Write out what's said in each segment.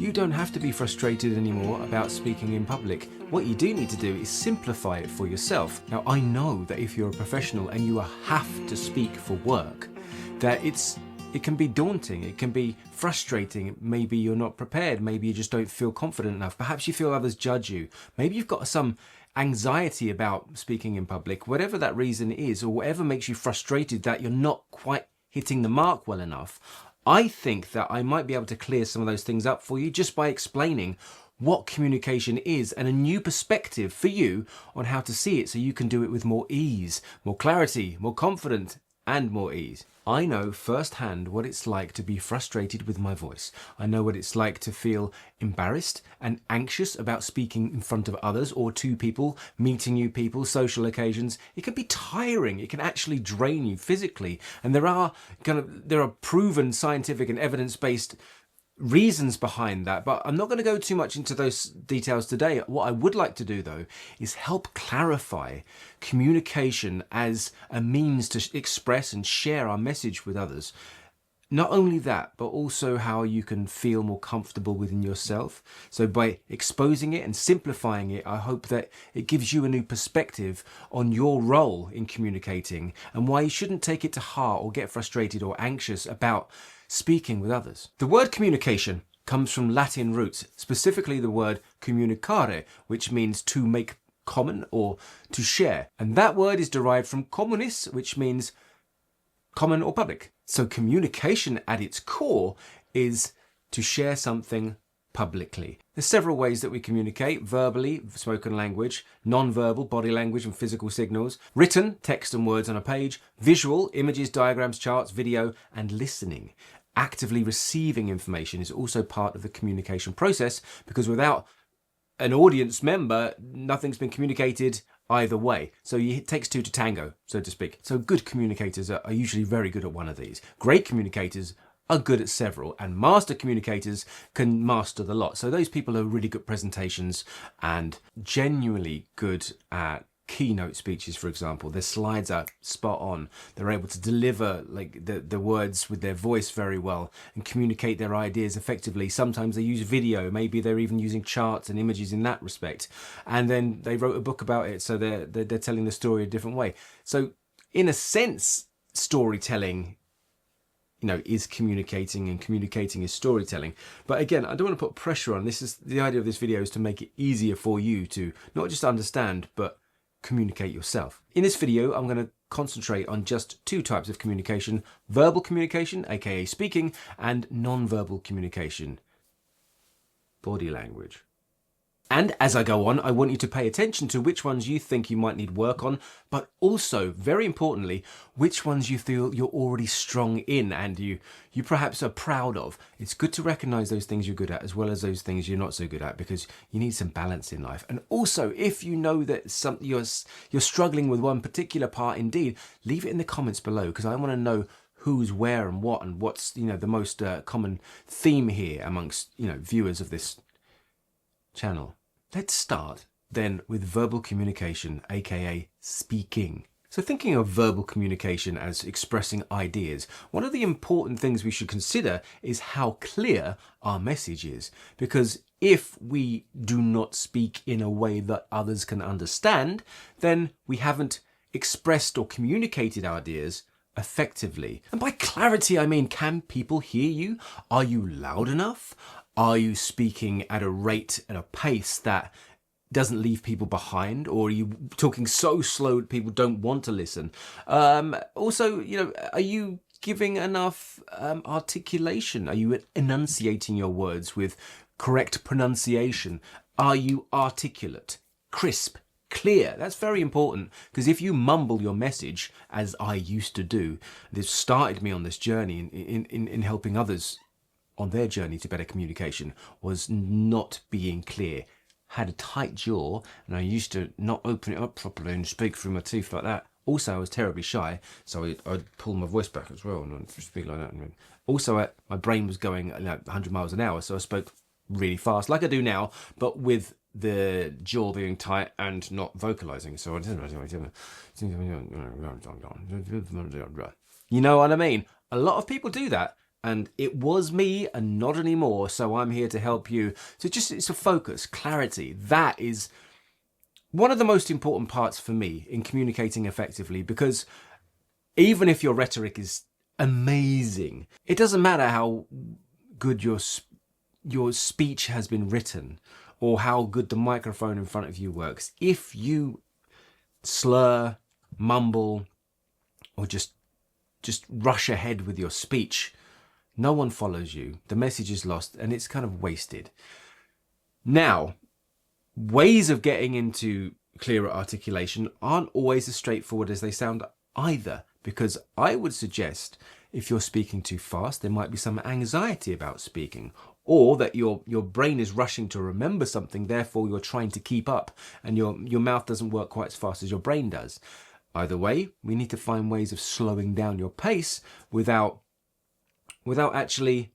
You don't have to be frustrated anymore about speaking in public. What you do need to do is simplify it for yourself. Now, I know that if you're a professional and you have to speak for work, that it can be daunting, it can be frustrating. Maybe you're not prepared, maybe you just don't feel confident enough. Perhaps you feel others judge you. Maybe you've got some anxiety about speaking in public. Whatever that reason is, or whatever makes you frustrated that you're not quite hitting the mark well enough, I think that I might be able to clear some of those things up for you just by explaining what communication is and a new perspective for you on how to see it so you can do it with more ease, more clarity, more confidence, and more ease. I know firsthand what it's like to be frustrated with my voice. I know what it's like to feel embarrassed and anxious about speaking in front of others or to people, meeting new people, social occasions. It can be tiring. It can actually drain you physically. And there are proven scientific and evidence-based reasons behind that, but I'm not going to go too much into those details today. What I would like to do though is help clarify communication as a means to express and share our message with others. Not only that, but also how you can feel more comfortable within yourself. So by exposing it and simplifying it, I hope that it gives you a new perspective on your role in communicating and why you shouldn't take it to heart or get frustrated or anxious about speaking with others. The word communication comes from Latin roots, specifically the word communicare, which means to make common or to share. And that word is derived from communis, which means common or public. So communication at its core is to share something publicly. There's several ways that we communicate: verbally, spoken language; non-verbal, body language and physical signals; written, text and words on a page; visual, images, diagrams, charts, video; and listening. Actively receiving information is also part of the communication process, because without an audience member, nothing's been communicated either way. So it takes two to tango, so to speak. So good communicators are usually very good at one of these. Great communicators are good at several, and master communicators can master the lot. So those people are really good presentations and genuinely good at keynote speeches, for example. Their slides are spot on. They're able to deliver like the words with their voice very well and communicate their ideas effectively. Sometimes they use video. Maybe they're even using charts and images in that respect. And then they wrote a book about it, so they're telling the story a different way. So in a sense, storytelling, is communicating, and communicating is storytelling. But again, I don't want to put pressure on. The idea of this video is to make it easier for you to not just understand, but communicate yourself. In this video, I'm going to concentrate on just two types of communication: verbal communication, aka speaking, and non-verbal communication, body language. And as I go on, I want you to pay attention to which ones you think you might need work on, but also, very importantly, which ones you feel you're already strong in and you perhaps are proud of. It's good to recognize those things you're good at as well as those things you're not so good at, because you need some balance in life. And also, if you know that you're struggling with one particular part indeed, leave it in the comments below, because I want to know who's where and what's the most common theme here amongst viewers of this channel. Let's start then with verbal communication, aka speaking. So thinking of verbal communication as expressing ideas, one of the important things we should consider is how clear our message is. Because if we do not speak in a way that others can understand, then we haven't expressed or communicated our ideas effectively. And by clarity, I mean, can people hear you? Are you loud enough? Are you speaking at a rate and a pace that doesn't leave people behind? Or are you talking so slow that people don't want to listen? Also, are you giving enough articulation? Are you enunciating your words with correct pronunciation? Are you articulate, crisp, clear? That's very important, because if you mumble your message, as I used to do, this started me on this journey in helping others on their journey to better communication, was not being clear. Had a tight jaw, and I used to not open it up properly and speak through my teeth like that. Also, I was terribly shy, so I'd pull my voice back as well and speak like that. Also, my brain was going 100 miles an hour, so I spoke really fast, like I do now, but with the jaw being tight and not vocalizing. So you know what I mean? A lot of people do that. and it was me and not anymore. So I'm here to help you. So it's a focus, clarity. That is one of the most important parts for me in communicating effectively, because even if your rhetoric is amazing, it doesn't matter how good your speech has been written or how good the microphone in front of you works. If you slur, mumble, or just rush ahead with your speech, no one follows you. The message is lost and it's kind of wasted. Now, ways of getting into clearer articulation aren't always as straightforward as they sound either, because I would suggest if you're speaking too fast, there might be some anxiety about speaking, or that your brain is rushing to remember something, therefore you're trying to keep up and your mouth doesn't work quite as fast as your brain does. Either way, we need to find ways of slowing down your pace without actually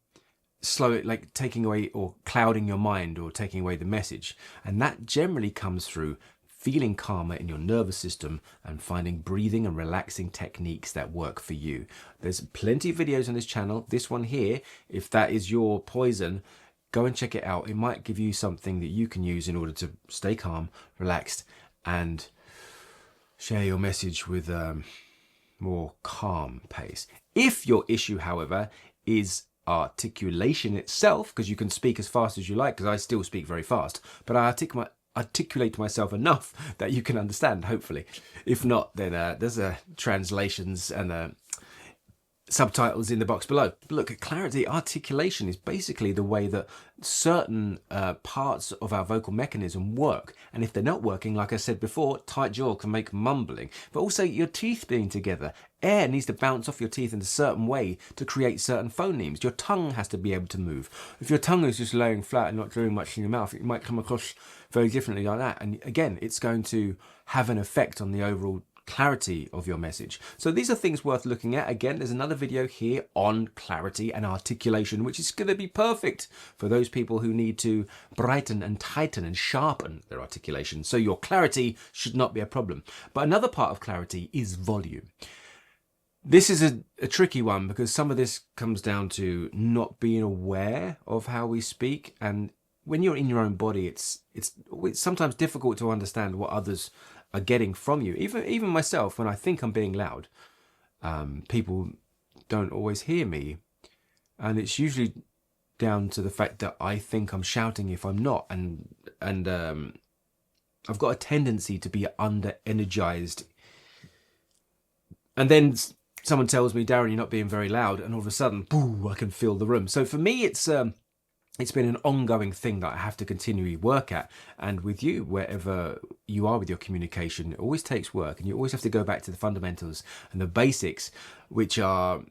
like taking away or clouding your mind or taking away the message. And that generally comes through feeling calmer in your nervous system and finding breathing and relaxing techniques that work for you. There's plenty of videos on this channel. This one here, if that is your poison, go and check it out. It might give you something that you can use in order to stay calm, relaxed, and share your message with more calm pace. If your issue, however, is articulation itself, because you can speak as fast as you like, because I still speak very fast, but I articulate myself enough that you can understand, hopefully. If not, then there's translations and subtitles in the box below. Look, clarity, articulation is basically the way that certain parts of our vocal mechanism work. And if they're not working, like I said before, tight jaw can make mumbling, but also your teeth being together. Air needs to bounce off your teeth in a certain way to create certain phonemes. Your tongue has to be able to move. If your tongue is just laying flat and not doing much in your mouth, it might come across very differently like that. And again, it's going to have an effect on the overall clarity of your message. So these are things worth looking at. Again, there's another video here on clarity and articulation, which is going to be perfect for those people who need to brighten and tighten and sharpen their articulation. So your clarity should not be a problem. But another part of clarity is volume. This is a tricky one, because some of this comes down to not being aware of how we speak. And when you're in your own body, it's sometimes difficult to understand what others are getting from you. Even myself, when I think I'm being loud, people don't always hear me. And it's usually down to the fact that I think I'm shouting if I'm not. And I've got a tendency to be under-energized. And then someone tells me, Darren, you're not being very loud. And all of a sudden, boo, I can fill the room. So for me, it's been an ongoing thing that I have to continually work at. And with you, wherever you are with your communication, it always takes work. And you always have to go back to the fundamentals and the basics, which are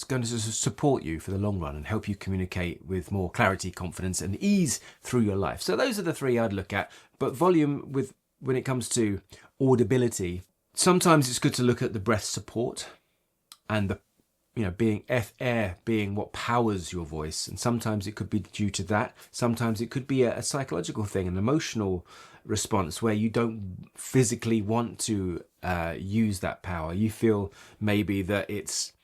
going to support you for the long run and help you communicate with more clarity, confidence, and ease through your life. So those are the three I'd look at. But volume, when it comes to audibility, sometimes it's good to look at the breath support and the being air being what powers your voice. And sometimes it could be due to that. Sometimes it could be a psychological thing, an emotional response where you don't physically want to use that power. You feel maybe that it's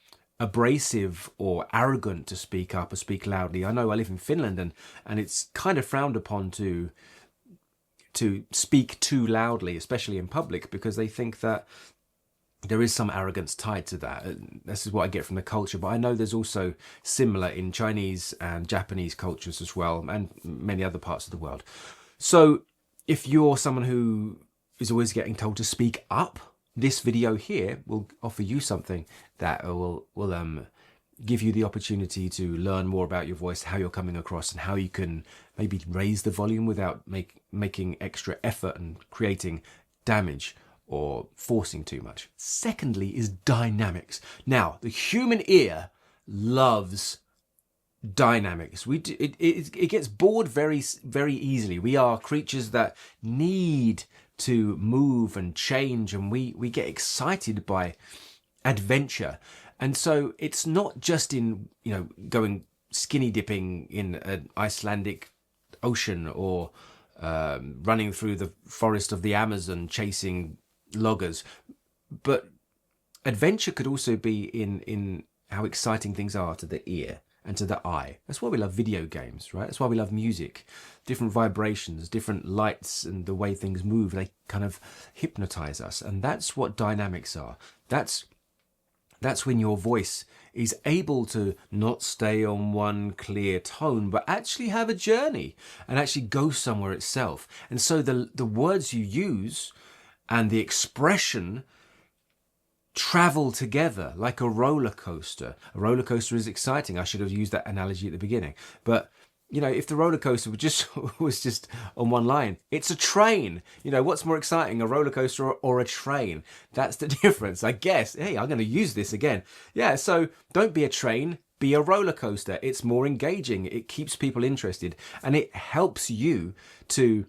abrasive or arrogant to speak up or speak loudly. I know I live in Finland and it's kind of frowned upon to speak too loudly, especially in public, because they think that there is some arrogance tied to that. This is what I get from the culture, but I know there's also similar in Chinese and Japanese cultures as well, and many other parts of the world. So if you're someone who is always getting told to speak up, this video here will offer you something that will give you the opportunity to learn more about your voice, how you're coming across, and how you can maybe raise the volume without making extra effort and creating damage or forcing too much. Secondly is dynamics. Now, the human ear loves dynamics. It gets bored very, very easily. We are creatures that need to move and change, and we get excited by adventure. And so it's not just in, going skinny dipping in an Icelandic ocean or running through the forest of the Amazon chasing loggers, but adventure could also be in how exciting things are to the ear and to the eye. That's why we love video games, right? That's why we love music. Different vibrations, different lights, and the way things move, they kind of hypnotize us. And that's what dynamics are. That's when your voice is able to not stay on one clear tone, but actually have a journey and actually go somewhere itself. And so the words you use and the expression travel together like a roller coaster. A roller coaster is exciting. I should have used that analogy at the beginning. But you know, if the roller coaster was just on one line, it's a train. You know, what's more exciting, a roller coaster or a train? That's the difference, I guess. Hey, I'm going to use this again. Yeah, so don't be a train, be a roller coaster. It's more engaging. It keeps people interested, and it helps you to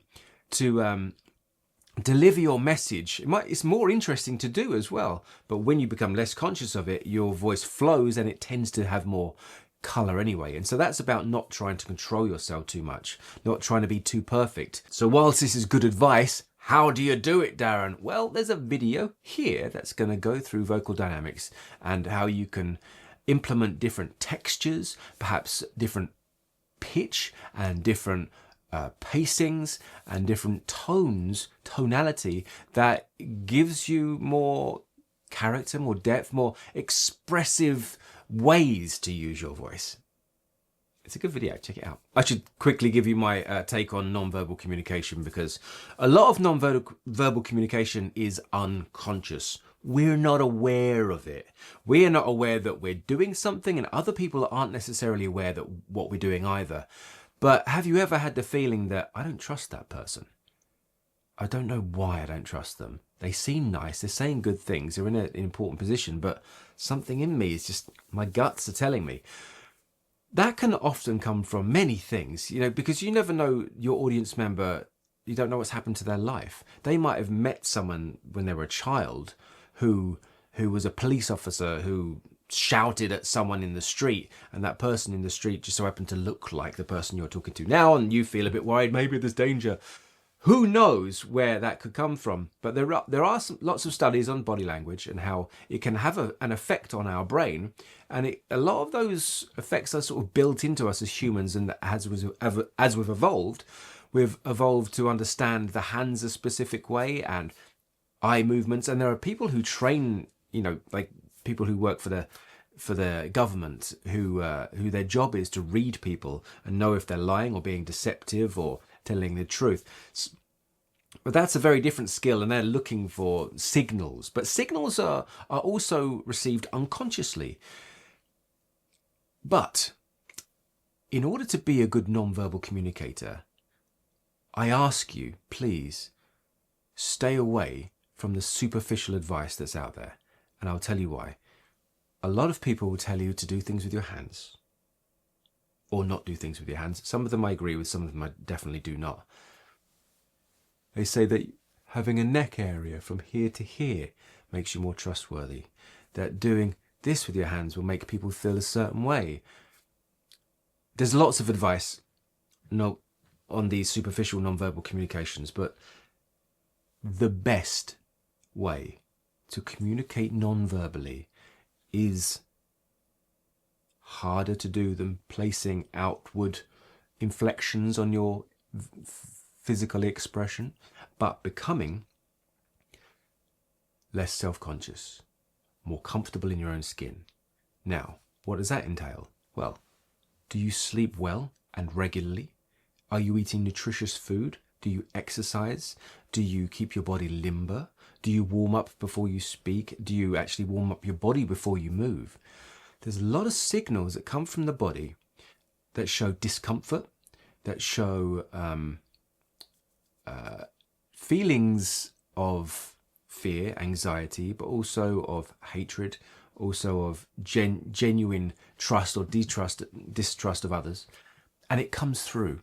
deliver your message. It's more interesting to do as well. But when you become less conscious of it, your voice flows and it tends to have more color anyway. And so that's about not trying to control yourself too much, not trying to be too perfect. So whilst this is good advice, how do you do it, Darren? Well, there's a video here that's going to go through vocal dynamics and how you can implement different textures, perhaps different pitch and different pacings and different tones, tonality that gives you more character, more depth, more expressive ways to use your voice. It's a good video, check it out. I should quickly give you my take on non-verbal communication, because a lot of non-verbal communication is unconscious. We're not aware of it. We're not aware that we're doing something, and other people aren't necessarily aware that what we're doing either. But have you ever had the feeling that I don't trust that person? I don't know why I don't trust them. They seem nice, they're saying good things, they're in an important position, but something in me is just, my guts are telling me. That can often come from many things, you know, because you never know your audience member, you don't know what's happened to their life. They might have met someone when they were a child who was a police officer who shouted at someone in the street, and that person in the street just so happened to look like the person you're talking to now, and you feel a bit worried, maybe there's danger. Who knows where that could come from? But there are lots of studies on body language and how it can have an effect on our brain. And a lot of those effects are sort of built into us as humans. And as we've evolved to understand the hands a specific way and eye movements. And there are people who train, you know, like people who work for the government who their job is to read people and know if they're lying or being deceptive or telling the truth. But that's a very different skill, and they're looking for signals. But signals are also received unconsciously. But in order to be a good non-verbal communicator, I ask you, please, stay away from the superficial advice that's out there. And I'll tell you why. A lot of people will tell you to do things with your hands, or not do things with your hands. Some of them I agree with, some of them I definitely do not. They say that having a neck area from here to here makes you more trustworthy. That doing this with your hands will make people feel a certain way. There's lots of advice on these superficial non-verbal communications, but the best way to communicate non-verbally is harder to do than placing outward inflections on your physical expression, but becoming less self-conscious, more comfortable in your own skin. Now, what does that entail? Well, do you sleep well and regularly? Are you eating nutritious food? Do you exercise? Do you keep your body limber? Do you warm up before you speak? Do you actually warm up your body before you move? There's a lot of signals that come from the body that show discomfort, that show feelings of fear, anxiety, but also of hatred, also of genuine trust or distrust of others. And it comes through.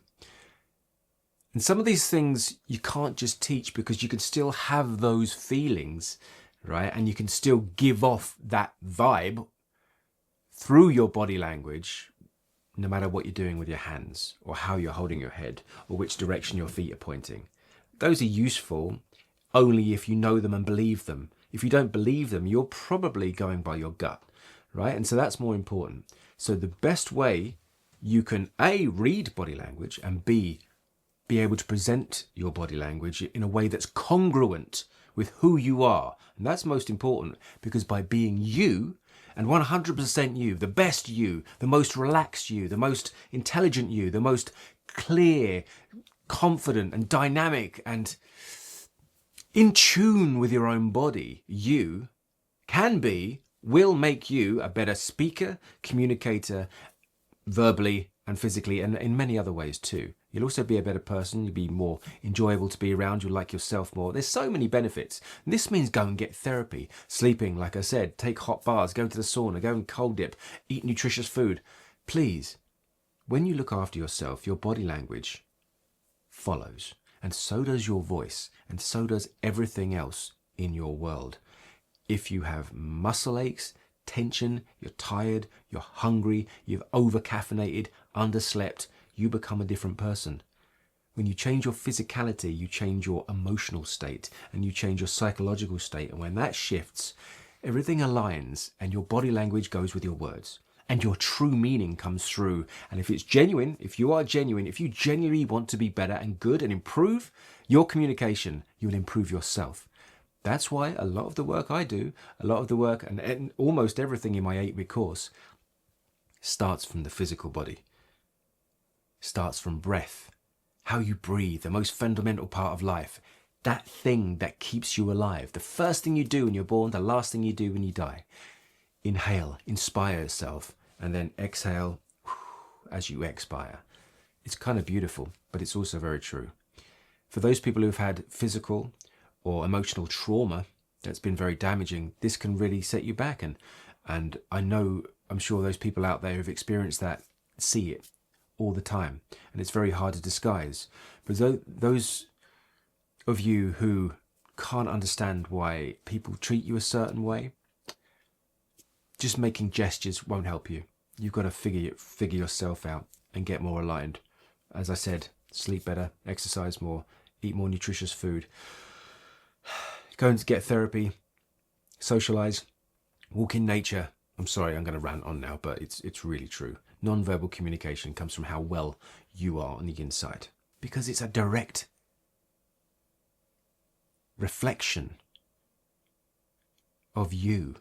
And some of these things you can't just teach, because you can still have those feelings, right? And you can still give off that vibe through your body language, no matter what you're doing with your hands or how you're holding your head or which direction your feet are pointing. Those are useful only if you know them and believe them. If you don't believe them, you're probably going by your gut, right? And so that's more important. So the best way you can A, read body language, and B, be able to present your body language in a way that's congruent with who you are. And that's most important, because by being you, and 100% you, the best you, the most relaxed you, the most intelligent you, the most clear, confident and dynamic and in tune with your own body, you will make you a better speaker, communicator, verbally and physically, and in many other ways too. You'll also be a better person. You'll be more enjoyable to be around. You'll like yourself more. There's so many benefits. And this means go and get therapy, sleeping, like I said, take hot baths, go to the sauna, go and cold dip, eat nutritious food. Please, when you look after yourself, your body language follows. And so does your voice. And so does everything else in your world. If you have muscle aches, tension, you're tired, you're hungry, you've over-caffeinated, underslept, you become a different person. When you change your physicality, you change your emotional state and you change your psychological state. And when that shifts, everything aligns and your body language goes with your words. And your true meaning comes through. And if it's genuine, if you are genuine, if you genuinely want to be better and good and improve your communication, you'll improve yourself. That's why a lot of the work I do, a lot of the work and almost everything in my 8-week course starts from the physical body. Starts from breath, how you breathe, the most fundamental part of life. That thing that keeps you alive. The first thing you do when you're born, the last thing you do when you die. Inhale, inspire yourself, and then exhale as you expire. It's kind of beautiful, but it's also very true. For those people who've had physical or emotional trauma that's been very damaging, this can really set you back. And I'm sure those people out there who've experienced that see it all the time. And it's very hard to disguise. But those of you who can't understand why people treat you a certain way, just making gestures won't help you. You've got to figure yourself out and get more aligned. As I said, sleep better, exercise more, eat more nutritious food. Go and get therapy, socialize, walk in nature. I'm sorry, I'm going to rant on now, but it's really true. Nonverbal communication comes from how well you are on the inside, because it's a direct reflection of you.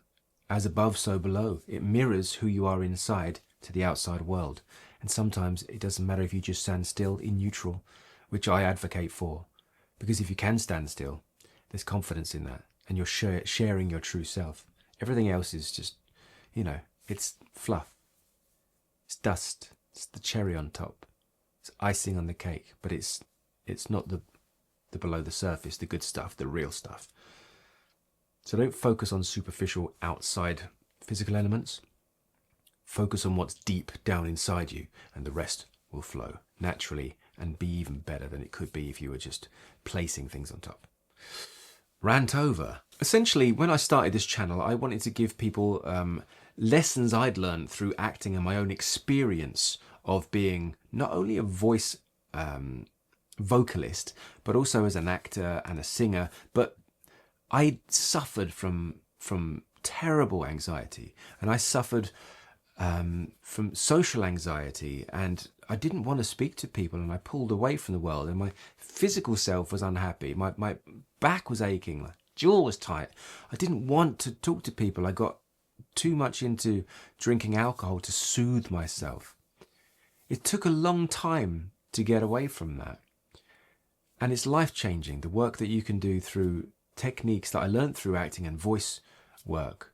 As above, so below. It mirrors who you are inside to the outside world. And sometimes it doesn't matter if you just stand still in neutral, which I advocate for. Because if you can stand still, there's confidence in that. And you're sharing your true self. Everything else is just, it's fluff. It's dust. It's the cherry on top. It's icing on the cake. But it's not the below the surface, the good stuff, the real stuff. So don't focus on superficial outside physical elements. Focus on what's deep down inside you, and the rest will flow naturally and be even better than it could be if you were just placing things on top. Rant over. Essentially, when I started this channel, I wanted to give people lessons I'd learned through acting and my own experience of being not only a voice vocalist, but also as an actor and a singer. But I suffered from terrible anxiety, and I suffered from social anxiety, and I didn't want to speak to people, and I pulled away from the world, and my physical self was unhappy. My back was aching, my jaw was tight. I didn't want to talk to people. I got too much into drinking alcohol to soothe myself. It took a long time to get away from that, and it's life-changing. The work that you can do through techniques that I learned through acting and voice work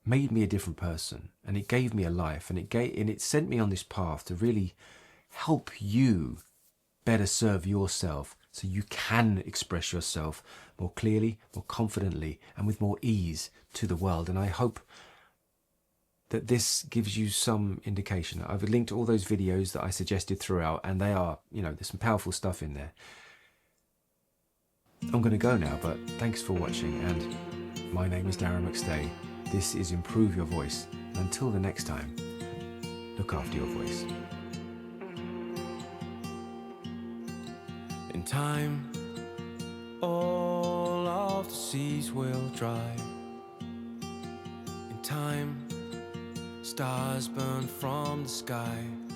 made me a different person, and it gave me a life, and it sent me on this path to really help you better serve yourself, so you can express yourself more clearly, more confidently, and with more ease to the world. And I hope that this gives you some indication. I've linked all those videos that I suggested throughout, and they are, there's some powerful stuff in there. I'm going to go now, but thanks for watching, and my name is Darren McStay. This is Improve Your Voice. And until the next time, look after your voice. In time, all of the seas will dry. In time, stars burn from the sky.